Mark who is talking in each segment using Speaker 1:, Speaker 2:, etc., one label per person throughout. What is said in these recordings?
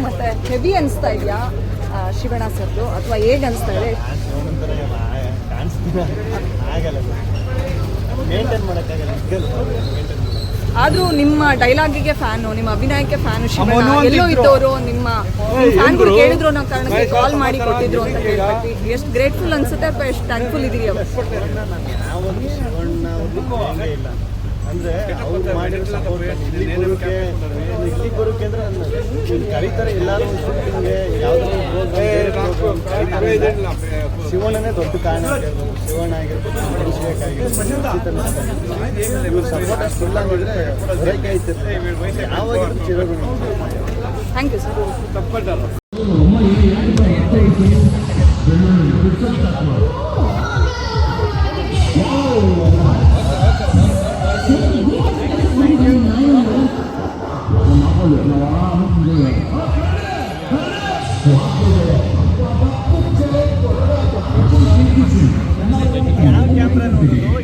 Speaker 1: ಮತ್ತೆ ಹೆವಿ ಅನಿಸ್ತಾ ಇದೆಯಾ ಶಿವಣ್ಣ ಸರ್ದು ಅಥವಾ ಹೇಗೆ ಅನಿಸ್ತಾ ಇದೆ? ಆದ್ರೂ ನಿಮ್ಮ ಡೈಲಾಗಿಗೆ ಫ್ಯಾನು, ನಿಮ್ಮ ಅಭಿನಯಕ್ಕೆ ಫ್ಯಾನು ಶಿವಣ್ಣ. ಎಲ್ಲೋ ಇದ್ದವರು ನಿಮ್ಮ ಫ್ಯಾನ್ಗಳು ಕೇಳಿದ್ರು ಅನ್ನೋ ಕಾರಣಕ್ಕೆ ಕಾಲ್ ಮಾಡಿ ಕೊಟ್ಟಿದ್ರು ಅಂತ ಹೇಳ್ಬಿಟ್ಟು ಎಷ್ಟು ಗ್ರೇಟ್ಫುಲ್ ಅನ್ಸುತ್ತೆ ಅಥವಾ ಎಷ್ಟು ಥ್ಯಾಂಕ್ಫುಲ್ ಇದೀರಿ ಅವರು?
Speaker 2: ಅಂದರೆ ಅವ್ರು ಮಾಡಿರೋ ಸಪೋರ್ಟ್ ಇಲ್ಲಿ ಬರೋಕೆ ಅಂದರೆ ಕರೀತಾರೆ ಎಲ್ಲರೂ ಶೂಟಿಂಗ್ಗೆ ಯಾವುದೋ ಶಿವಣ್ಣನೇ ದೊಡ್ಡ ಕಾರಣ ಆಗಿರ್ಬೋದು. ಶಿವಣ್ಣ ಆಗಿರ್ಬೋದು, ಅಭಿಷೇಕ್ ಆಗಿರ್ಬೋದು, ಇವ್ರ ಸಪೋರ್ಟ್ ಅಷ್ಟು ಇಲ್ಲ ಅಂದರೆ ಹೊರಗೆ ಐತಿರ್ತಾರೆ ಯಾವಾಗ ಚಿರಗುಣ.
Speaker 1: Thank you sir.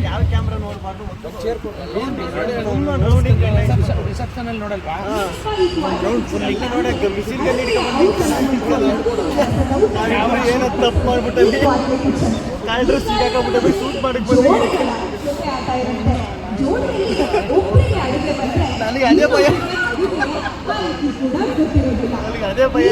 Speaker 2: ಯಾವ ಕ್ಯಾಮ್ರಾ ನೋಡಬಾರ್ದು ರಿಸೆಪ್ಷನ್ ಅಲ್ಲಿ ನೋಡಲ್ವಾ? ನೋಡಕ್ಕೆ ಏನೋ ತಪ್ಪು ಮಾಡ್ಬಿಟ್ಟಲ್ಲಿ ಕಾಲ್ಡ್ರು ಸಿಗಾಕೊಂಡ್ಬಿಟ್ಟು ಶೂಟ್ ಮಾಡಕ್ಕೆ ಬಂದು ನನಗೆ ಅದೇ ಭಯ